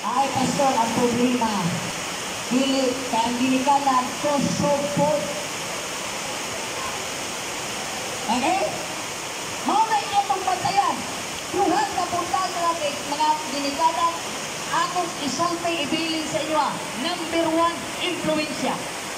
Ay, pastor, ang problema. Dili, kaya ang ginikanan, to support. Okay? Maunay atong batayan. Duhan na punta sa ating mga ginikanan, akong isulti ibilin sa inyo. Number 1, influensya.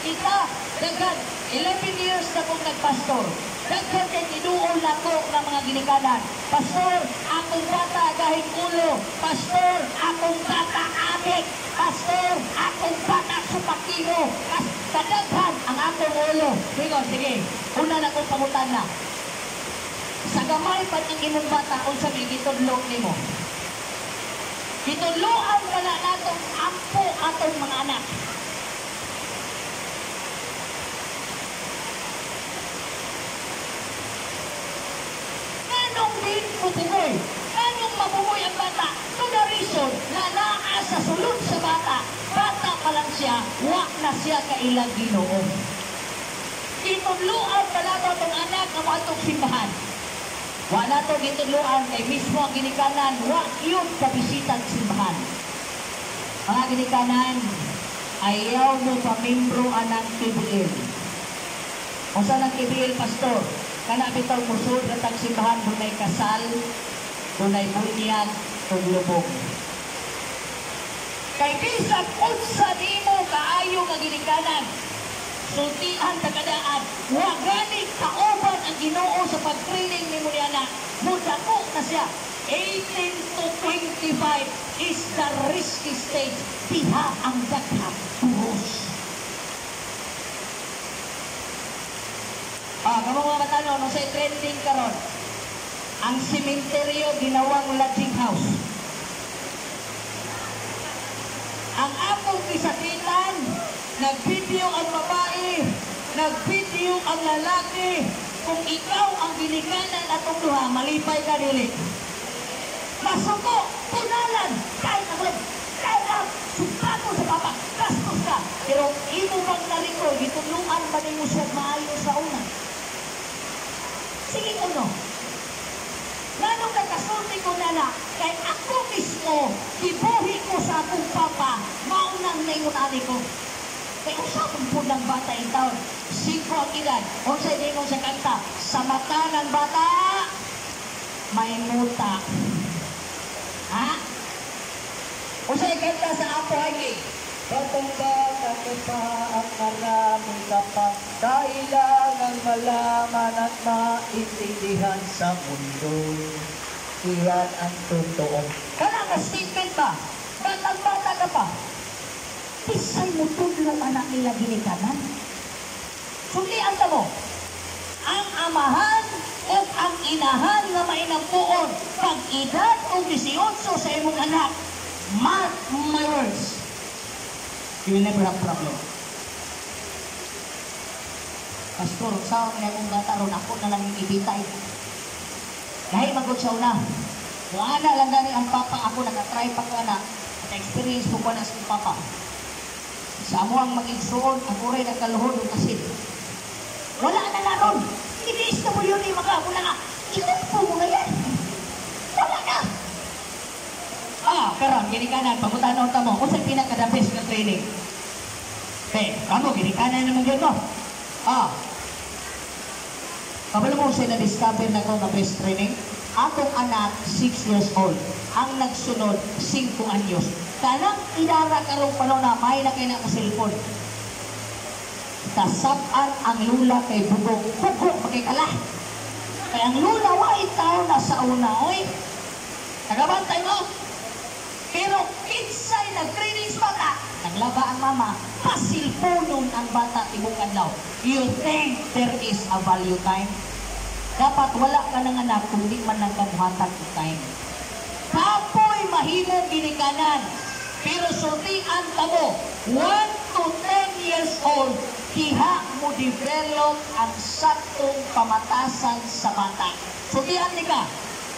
Kita, daghan, 11 years na kong nagpastor. Daghan kay inuol na ko ng mga ginikanan. Pastor, akong bata gahing ulo. Pastor, akong bata abit. Pastor, akong bata supakiro. Kadaghan ang akong ulo. Sige, una na kong pangutan na. Sa gamay pa ng imong bata kung sabi gitudlo nimo. Gitudloan ka na natong ampo atong mga anak. Anong din mabugoy? Anong mabugoy ang bata? To the reason na naa sa sulod sa bata. Bata pa lang siya, wak na siya kailang Ginoo. Gitudloan ka na itong anak na matong simbahan. Wala to gitudloan kay mismo ang ginikanan, wak yun sa bisitang simbahan. Mga ginikanan, ayaw mo pamimbro anang KBL. Kung saan ang KBL, pastor, kana bitaw musod at ang simbahan, dunay kasal, dunay bunyag, kung lubog. Kay bisag unsa nimo kaayo nga ginikanan, sultian tagadaan, wa gani kauban ang Ginoo sa pag-training ni mo niya na mudako na siya. 18 to 25 is the risky stage. Piha ang dagha, puros. Kamong mga matano, nung sa trending karon, ang sementeryo ginawang lodging house. Ang akong kisakitan, nag-video ang babae, nag-video ang lalaki. Kung ikaw ang ginikanan atong duha, malipay ka dili. Masuko, punalan, kahit ako, suka ko sa papa, gastos ka. Pero imo bang narito, gituluan ba ninyo siya maayo sa una? Sige uno. Nanong nagkasulti ko na kay ako mismo, ibuhi ko sa akong papa, maunang naingon ani ko. Kaya usapon po ng bata yung taon. 5 ang edad. O sa hindi mo sa kanta, sa mata ng bata, may muta. Ha? O sa kanta sa Apo Hagi, batong bata ko pa ang maraming kapag kailangan malaman at maintindihan sa mundo. Iyan ang totoo. Kaya nga statement ba? Batang-bata ka pa. Isay mo tudlo anak nila ginikanan. Sulian ka mo, ang amahan o ang inahan na mainampuon pag-edad o 18 sa imong anak, mark my words, you will never have problem. Pastor, saan niya kong bata ron, ako na lang yung ibitay. Dahil magod siya una. Kung ana lang gani ang papa, ako nakatry pa ko na at experience po ko na sa papa. Sa amo ang mag-igsuon, ako rin nagkaluhod ng kasin. Wala na na ron. Iniis na mo yun yung mga ako na nga. Ilan po mo ngayon? Wala na. Pero ginikanan, pagkutanon ka mo, kung sa'y pinakadabis na training. Kamo, ginikanan naman yun mo. Kabalo mo sa'y na-discover na ko na best training? Akong anak, 6 years old. Ang nagsunod, 5 anyos. Kanang idara karong panon na may na kayo na kasilpon. Tasabaan ang lula kay bubog. Bubog, magkikala. Kaya ang lula, wait tayo na sa una, oy. Nagabantay mo. Pero kinsay nag-training sa bata, naglaba ang mama, pasilponon ang bata ibong adlaw. You think there is a value time? Dapat wala ka ng anak kung di man nagkamuhatag ng time. Kapoy mahimong ginikanan. Pero sultian ka mo, 1 to 10 years old, kiha mo develop ang saktong pamatasan sa bata. Sultian ni ka,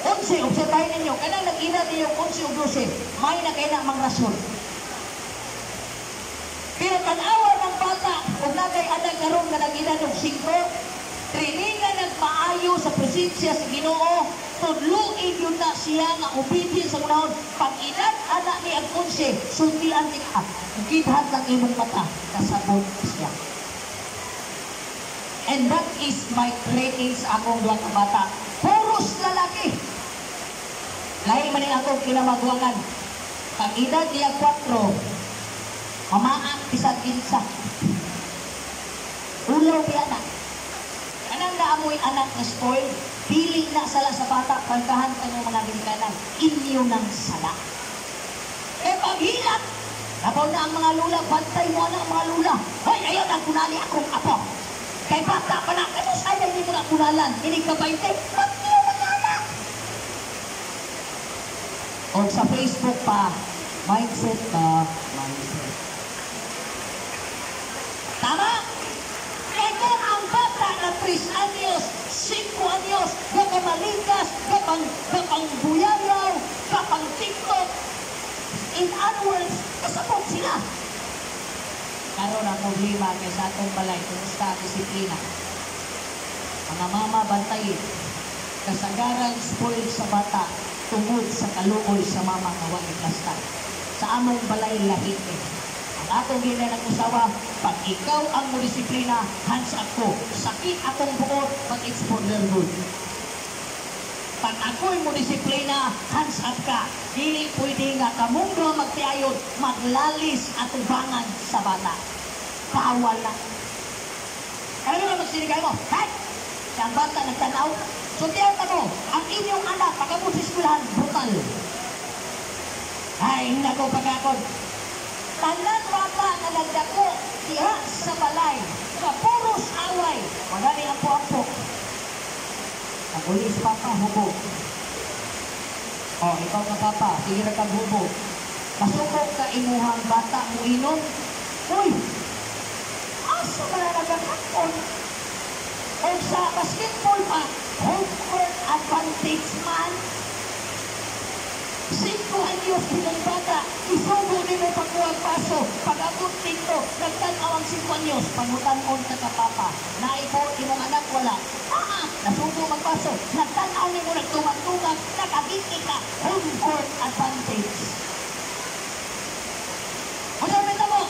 11, observahin ninyo, kanang nag-ina ninyo 11 o 12, may na kayo na mang rason. Pero tanawa ng bata, kung nagay anak karon na nag-ina ng 5, trainingan nagpaayo sa presensya sa Ginoo, tudluin yun na siya nga obedient sa unahon. Pag-edad anak ni ang 11 13, sundian ka, gidhat ng imong mata, kasabot siya. And that is my training sa akong duha ka bata. Puros lalaki. Lain man ang akong kinamagwangan. Pag edad niya 4, mamaan bisag kinsa. Ulaw biya na. Kanang naamoy anak na spoil, pili na sala sa bata, pagkahan ka ng mga ginikanan, inyo ng sala. E paghilat, nabaw na ang mga lula, bantay mo na ang mga lula. Hoy, ayaw na kunali akong apo. Kay bata pa na, kaya sa'yo hindi mo na kunalan, hindi ka 20, magtiyo mga anak. O sa Facebook pa, mindset ka, mindset. Tama? Kaya kung ang bata na 3 anyos, 5 anyos, kapang maligas, kapang buyayaw, kapang TikTok, in other words, kasabot sila. Karoon ang problema kaysa atong balay, kumusta ang disiplina. Mga mama bantayin, kasagaran spoiled sa bata, tungod sa kaluoy sa mama nga iplasta. Sa among balay lahit eh. Ang atong gina ng usawa, pag ikaw ang disiplina, hands ako. Sakit akong buot, pag it's for their good. Pag ako'y disiplina, hands up ka. Dili pwede nga kamundo magtiayod, maglalis at ubangan sa bata. Bawal na. Ano na magsinigay mo? Hey! Siyang bata nagtanaw. So tiyan mo, ang inyong anak, pagkamot sa eskwelahan, brutal. Ay, nako pagkakon. Tanan bata na nagdako, diha sa balay, sa puros away, wala rin ang po-apo. Nagulis papa, hubog. O, ikaw ka papa, sige na kang hubog. Masukok ka imuhang bata mo inom. Uy! Asa ka na nagkakakon? O sa basketball pa, home court advantage man. 5 anyos bilang bata, isugo din mo pagkuwag paso. Pag-abot dito, nagtanaw ang 5 anyos, pangutan-on ka ka papa. Naipo, imong anak wala. Nasugo magpaso. Nagtanaw ni mo, nagtumag-tumag, nakabiti ka, home court advantage. Masabi na mo,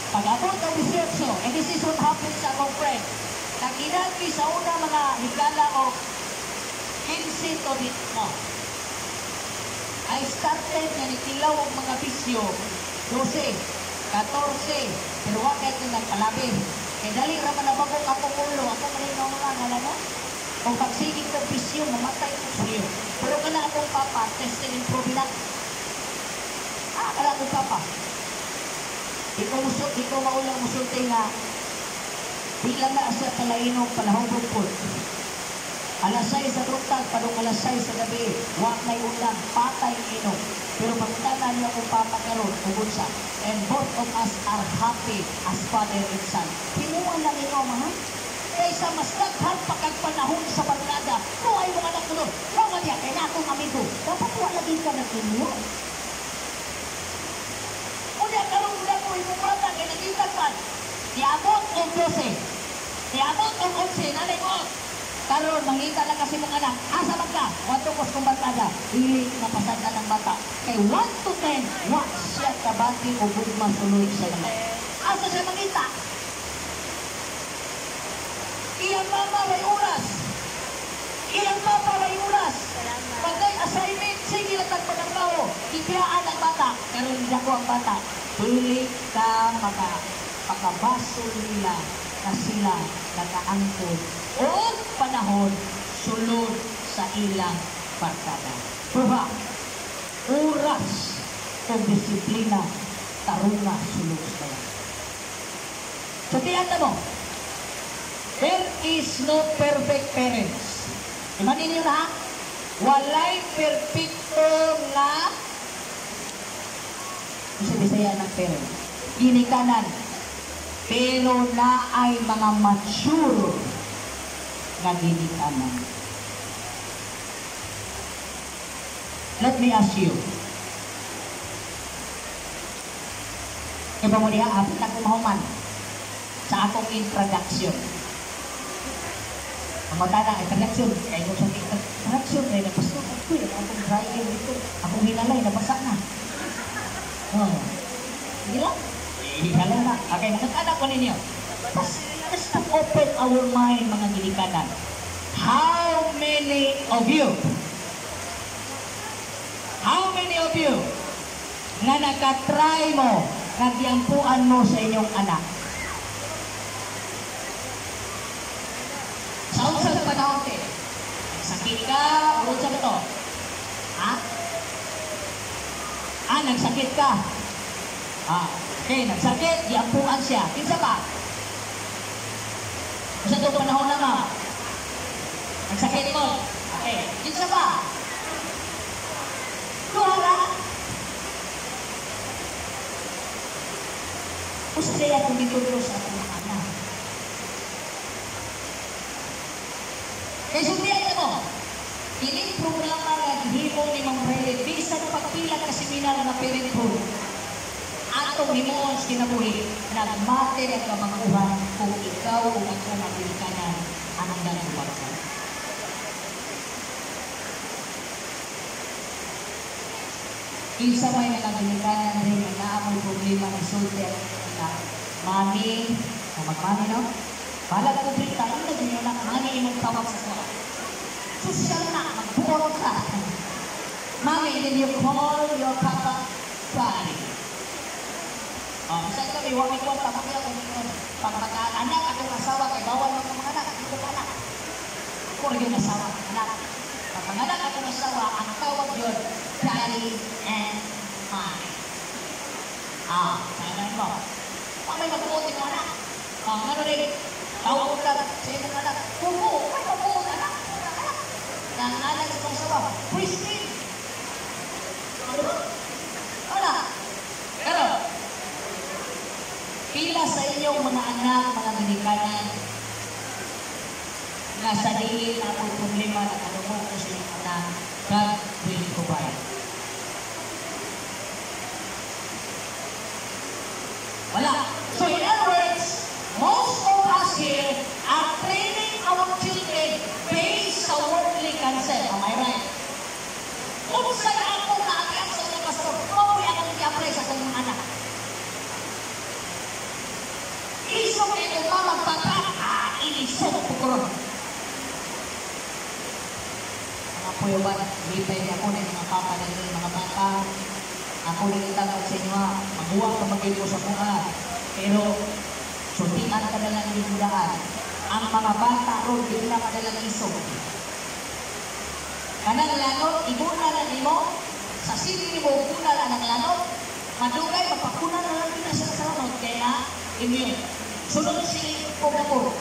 pag-abot ng 18, and this is what happens sa akong friend. Nag-inagi sa una mga higala o 15 to no. I started na nitilaw ang mga bisyo 12, 14, pero wakit yung nagpalabi. Kaya dali raman na bagong akong ulo, ako malinaw mga ngalan mo. Kung pagsiging ng bisyo, mamatay ko sa iyo. Pero kana akong papa, test and improve na. Kala akong papa. Di ko maulang musulti nga, di lang na asa talainog, palahubog po. Alas 6 sa tuntag, padong alas 6 sa gabi, wak na ulang, patay inom. Pero pagkana niya akong papa karon, ubunsa. And both of us are happy as father and son. Pinuwan lang ino, mga. Kaysa mas naghan pagkagpanahon sa barkada, kuhay mo anak ko doon. Huwag niya, kaya akong amigo. Dapat wala din ka nag-inyo. Unya, karong mula ko, imong bata, kaya nakita ka. Diabot o 12. Diabot o 11, nanay mo. Karon mangita lang kasi mong anak, asa man ka, watukos kong barkada, ili napasada ng bata. Kay 1 to 10, wa siya kabati o bugma suloy sa mga. Asa siya mangita? Iyang mama may oras. Iyang papa may oras. Pagkay assignment, sige lang tagpagtrabaho. Ibiyaan ang bata. Karon hindi ako ang bata. Pili ka makabaso nila na sila nakaangkod o panahon sulod sa ilang barkada. Pruba, oras o disiplina tarunga sulod sa ilang. So, tiyan na mo, there is no perfect parents. Imanin niyo na, walay perfecto na Bisaya ng parents. Ginikanan. Pero na ay mga mature na ginikanan. Let me ask you. Iba mo niya, apit ako mahuman sa akong introduction. Ang matana, introduction. Kaya mo sa introduction, kaya napasok ako. Akong dry air dito. Akong hinalay, nabasa na. Oh. Gila? Gila na. Okay, mga anak ko ninyo. Let's open our mind, mga ginikanan. How many of you nga nakatry mo, nagyampuan mo sa inyong anak? Sa unsang panahon te, sakit ka, o sa to? Ha? Nagsakit ka. Okay, nagsakit, diampuan siya. Kinsa ba? Sa itong panahon na nga, nagsakit mo. Okay, kinsa ba? Wala. Gusto kaya kung dituturo sa ating anak. Kaya sundihan mo, ining programa na himo ni Ma'am Rayleigh, bisan pagpila ka seminar na parenthood, atong himuon sa kinabuhi, nagmate at kamakuhan kung ikaw o ako mabilikanan ang hanggang buksan. Isa may nagabilikanan rin na naamong problema ng sulti at mami, o magmami, no? Balag ko rin tayo na din yun na mami imong tawag sa ko. Social na, magbuot ka. Mami, then you call your papa daddy. Saan kami, huwag may kwanta, makila kung pag mag-anak, akong asawa, kay bawal ng mga anak, akong anak. Ako rin yung asawa, anak. Pag mga akong asawa, ang tawag yun, daddy and mommy. Sayanan mo. Pag may magbuot yung anak, ano rin, tawag ka sa iyong anak, kuko, may magbuot anak, anak. Ang anak sa kong asawa, Christine. Ano ba? Wala. Pero, pila sa inyong mga anak, mga ginikanan, nga sa dili na po problema na kanungo ko sa inyong anak, God will provide. Wala. So in other words, most of us here are training our children based sa worldly concept. Am I right? Kung saan ako na-akyat sa mga pastor, kung akong i-apply sa kanyang anak. Isok ito mamang bata, inisok ko karon. Mga puyawan, lipay ako na mga papa na yung mga bata. Ako rin itangad sa inyo, maguwag ka maging ko sa mga. Pero, sutian ka na lang yung daan. Ang mga bata ron, hindi na kadalang isok. Kanang lanot, ibuna na mo, sa sili mo, ibuna na ng lanot, madugay, mapakuna na lang din na siya sa lanot, kaya immune. Sunod si Pogapur,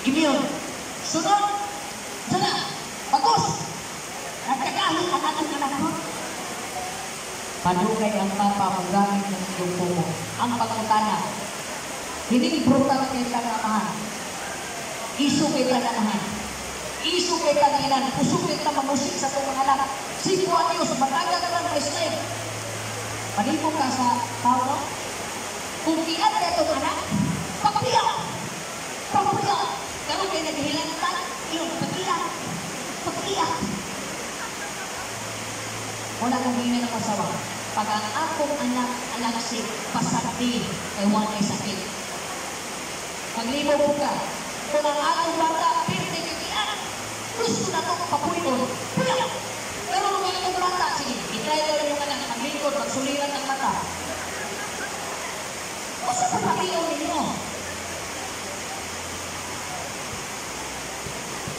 immune. Sunod, sana, bagus. Nagkakahit ang ating anak mo. Madugay ang papa mo gamit ng iyong pumo. Ang pagkutana, hindi brutal kayo tanamahan. Isu kayo tanamahan. Isu kayo tanginan. Pusok kayo mamusik sa itong mga anak. Sipuan niyo sa matagal na lang prescribe. Panibog ka sa tao, kung iyan na itong anak, pagpiyak! Pagpiyak! Karoon kayo naghilantan, yung pagpiyak! Pagpiyak! Wala kang hingin ng masawa. Pag ang akong anak si pasakti, kay Juan ay sakit. Maglimo mo ka. Kung ang akong bata, pirte kikian, gusto na itong papuyon, piyak! Pero kung ang akong bata, sige, itry ko rin yung anak, maglingkod, magsuliran ng mata. O sa papakiyaw ninyo?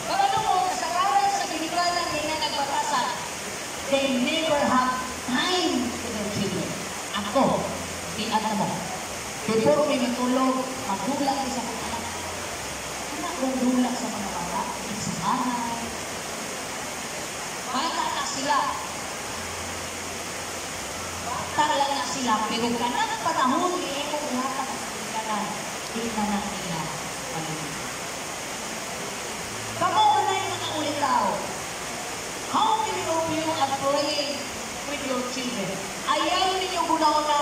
Pero ano mo, kasakaran sa binikalan ng mga nagbatasan, they never have time to their children. Ako, tiyan mo. Before may matulog, magdulang sa mga anak. Anak kong dulang sa mga bata, sa manay. Bata na sila. Bata na sila, pero kanang panahon, iikong lahat ng kanan, di na nila paligid. Kamu na yung mga ulitaw. How many of you are praying with your children? Ayaw ninyo guna-una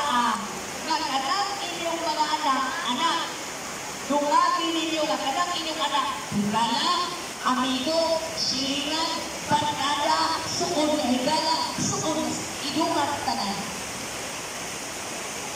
nakanak inyong mga anak. Dungagi ninyo nakanak inyong anak. Higala, amigo, silingan, panada, suon na higala, suon na idungat tanan.